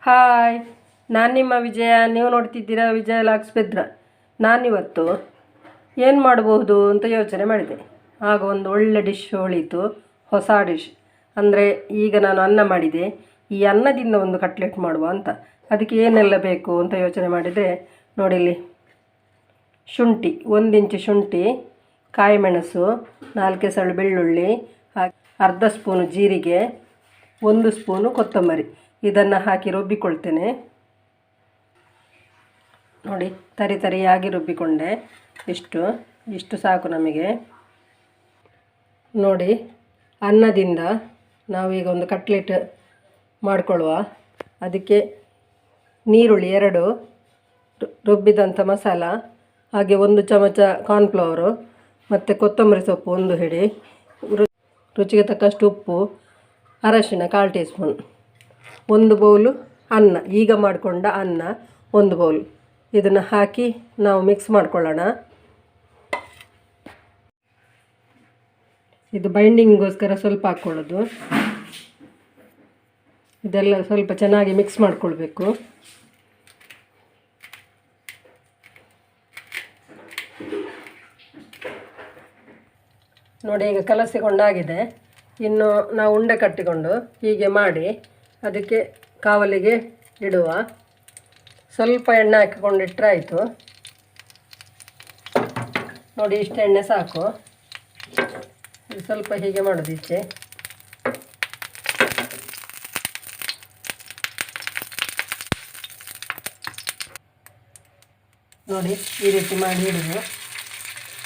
Hi, ನಾನು ನಿಮ್ಮ ವಿಜಯ. ನೀವು ನೋಡ್ತಿದ್ದೀರಾ ವಿಜಯ ಲಾಕ್ಸ್ ಬೆದ್ರ. ನಾನಿವತ್ತು ಏನು ಮಾಡಬಹುದು ಅಂತ ಯೋಚನೆ ಮಾಡಿದೆ. ಆಗ ಒಂದು ಒಳ್ಳೆ ಡಿಶ್ ಹೊಳೀತು, ಹೊಸ ಡಿಶ್. ಅಂದರೆ ಈಗ ನಾನು ಅನ್ನ ಮಾಡಿದೆ, ಈ ಅನ್ನದಿಂದ ಒಂದು ಕಟ್ಲೆಟ್ ಮಾಡುವ ಅಂತ. ಅದಕ್ಕೆ ಏನೆಲ್ಲ ಬೇಕು ಅಂತ ಯೋಚನೆ ಮಾಡಿದರೆ, ನೋಡಿಲ್ಲಿ ಶುಂಠಿ, 1 ಇಂಚು ಶುಂಠಿ, ಕಾಯಿ ಮೆಣಸು, 4 ಎಸಳು ಬೆಳ್ಳುಳ್ಳಿ, ಅರ್ಧ ಸ್ಪೂನು ಜೀರಿಗೆ, 1 ಸ್ಪೂನು ಕೊತ್ತಂಬರಿ. ಇದನ್ನು ಹಾಕಿ ರುಬ್ಬಿಕೊಳ್ತೇನೆ. ನೋಡಿ, ತರಿಯಾಗಿ ರುಬ್ಬಿಕೊಂಡೆ. ಇಷ್ಟು ಸಾಕು ನಮಗೆ. ನೋಡಿ, ಅನ್ನದಿಂದ ನಾವೀಗ ಒಂದು ಕಟ್ಲೆಟ್ ಮಾಡಿಕೊಳ್ಳುವ. ಅದಕ್ಕೆ ನೀರುಳ್ಳಿ 2, ರುಬ್ಬಿದಂಥ ಮಸಾಲ, ಹಾಗೆ 1 ಚಮಚ ಕಾರ್ನ್ಫ್ಲವರು, ಮತ್ತು ಕೊತ್ತಂಬರಿ ಸೊಪ್ಪು 1 ಹಿಡಿ, ರುಚಿಗೆ ತಕ್ಕಷ್ಟು ಉಪ್ಪು, ಅರಶಿನ 1/4 ಟೀ ಸ್ಪೂನ್, 1 ಬೌಲು ಅನ್ನ, ಈಗ ಮಾಡಿಕೊಂಡ ಅನ್ನ 1 ಬೌಲ್. ಇದನ್ನು ಹಾಕಿ ನಾವು ಮಿಕ್ಸ್ ಮಾಡಿಕೊಳ್ಳೋಣ. ಇದು ಬೈಂಡಿಂಗ್ಗೋಸ್ಕರ ಸ್ವಲ್ಪ ಹಾಕ್ಕೊಳ್ಳೋದು. ಇದೆಲ್ಲ ಸ್ವಲ್ಪ ಚೆನ್ನಾಗಿ ಮಿಕ್ಸ್ ಮಾಡಿಕೊಳ್ಬೇಕು. ನೋಡಿ, ಈಗ ಕಲಸಿಕೊಂಡಾಗಿದೆ. ಇನ್ನು ನಾವು ಉಂಡೆ ಕಟ್ಟಿಕೊಂಡು ಹೀಗೆ ಮಾಡಿ ಅದಕ್ಕೆ ಕಾವಲಿಗೆ ಇಡುವ. ಸ್ವಲ್ಪ ಎಣ್ಣೆ ಹಾಕಿಕೊಂಡಿಟ್ಟರೆ ಆಯಿತು. ನೋಡಿ, ಇಷ್ಟು ಎಣ್ಣೆ ಸಾಕು. ಸ್ವಲ್ಪ ಹೀಗೆ ಮಾಡೋದು ಈಚೆ. ನೋಡಿ, ಈ ರೀತಿ ಮಾಡಿ ಇಡುದು.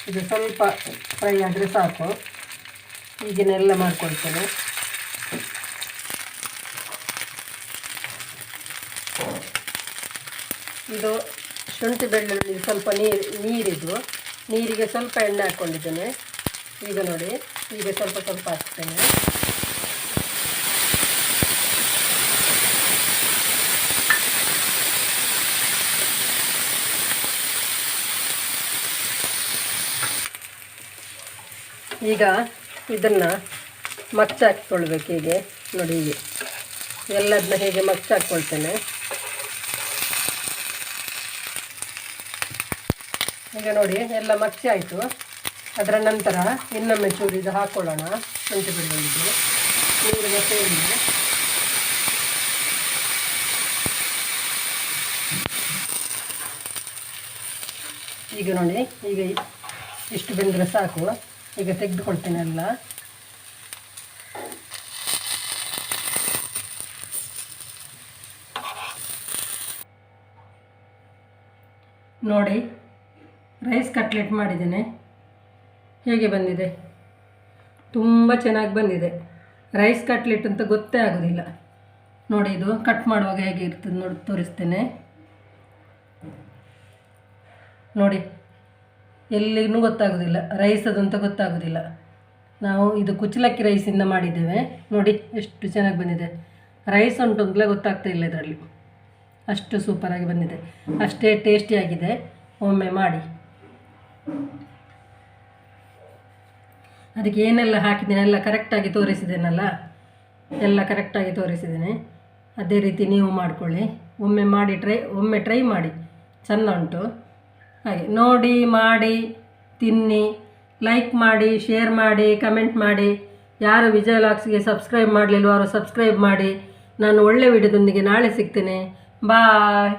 ಇದು ಸ್ವಲ್ಪ ಫ್ರೈ ಆದರೆ ಸಾಕು. ಈಗಿನೆಲ್ಲ ಮಾಡ್ಕೊಳ್ತೇನೆ. ಇದು ಶುಂಠಿ ಬೆಳ್ಳುಳ್ಳಿ ಸ್ವಲ್ಪ ನೀರಿದ್ದು, ನೀರಿಗೆ ಸ್ವಲ್ಪ ಎಣ್ಣೆ ಹಾಕ್ಕೊಂಡಿದ್ದೇನೆ. ಈಗ ನೋಡಿ, ಈಗ ಸ್ವಲ್ಪ ಹಾಕ್ತೇನೆ. ಈಗ ಇದನ್ನು ಮಚ್ಚಾಕ್ಕೊಳ್ಬೇಕು. ಹೀಗೆ ನೋಡಿ, ಹೀಗೆ ಎಲ್ಲದನ್ನ ಹೇಗೆ ಮಚ್ಚಾಕ್ಕೊಳ್ತೇನೆ. ಈಗ ನೋಡಿ, ಎಲ್ಲ ಮಚ್ಚಿ ಆಯಿತು. ಅದರ ನಂತರ ಇನ್ನೊಮ್ಮೆ ಚೂರು ಇದು ಹಾಕ್ಕೊಳ್ಳೋಣ, ಶುಂಠಿ ಬೆಳ್ಳುಳ್ಳಿದು ನೀರಿಗೆ ಸೇರಿ. ಈಗ ನೋಡಿ, ಈಗ ಇಷ್ಟು ಬೆಂದರೆ ಸಾಕು. ಈಗ ತೆಗೆದುಕೊಳ್ತೇನೆ ಎಲ್ಲ. ನೋಡಿ, ರೈಸ್ ಕಟ್ಲೆಟ್ ಮಾಡಿದ್ದೇನೆ. ಹೇಗೆ ಬಂದಿದೆ? ತುಂಬ ಚೆನ್ನಾಗಿ ಬಂದಿದೆ. ರೈಸ್ ಕಟ್ಲೆಟ್ ಅಂತ ಗೊತ್ತೇ ಆಗೋದಿಲ್ಲ. ನೋಡಿ, ಇದು ಕಟ್ ಮಾಡುವಾಗ ಹೇಗೆ ಇರ್ತದೆ ನೋಡಿ, ತೋರಿಸ್ತೇನೆ. ನೋಡಿ, ಎಲ್ಲಿಗೂ ಗೊತ್ತಾಗೋದಿಲ್ಲ, ರೈಸ್ ಅದು ಅಂತ ಗೊತ್ತಾಗೋದಿಲ್ಲ. ನಾವು ಇದು ಕುಚ್ಚಲಕ್ಕಿ ರೈಸಿಂದ ಮಾಡಿದ್ದೇವೆ. ನೋಡಿ ಎಷ್ಟು ಚೆನ್ನಾಗಿ ಬಂದಿದೆ. ರೈಸ್ ಉಂಟು ಅಂತಲೇ ಗೊತ್ತಾಗ್ತಾ ಇಲ್ಲ ಇದರಲ್ಲಿ. ಅಷ್ಟು ಸೂಪರಾಗಿ ಬಂದಿದೆ, ಅಷ್ಟೇ ಟೇಸ್ಟಿಯಾಗಿದೆ. ಒಮ್ಮೆ ಮಾಡಿ. ಅದಕ್ಕೆ ಏನೆಲ್ಲ ಹಾಕಿದ್ದೇನೆ ಎಲ್ಲ ಕರೆಕ್ಟಾಗಿ ತೋರಿಸಿದ್ದೇನಲ್ಲ, ಎಲ್ಲ ಕರೆಕ್ಟಾಗಿ ತೋರಿಸಿದ್ದೇನೆ. ಅದೇ ರೀತಿ ನೀವು ಮಾಡಿಕೊಳ್ಳಿ. ಒಮ್ಮೆ ಟ್ರೈ ಮಾಡಿ, ಚೆಂದ ಉಂಟು. ಹಾಗೆ ನೋಡಿ, ಮಾಡಿ ತಿನ್ನಿ. ಲೈಕ್ ಮಾಡಿ, ಶೇರ್ ಮಾಡಿ, ಕಮೆಂಟ್ ಮಾಡಿ. ಯಾರು ವಿಜಯ ಲಾಕ್ಸ್ಗೆ ಸಬ್ಸ್ಕ್ರೈಬ್ ಮಾಡಲಿಲ್ವೋ ಅವರು ಸಬ್ಸ್ಕ್ರೈಬ್ ಮಾಡಿ. ನಾನು ಒಳ್ಳೆ ವಿಡಿಯೋದೊಂದಿಗೆ ನಾಳೆ ಸಿಗ್ತೇನೆ. ಬಾಯ್.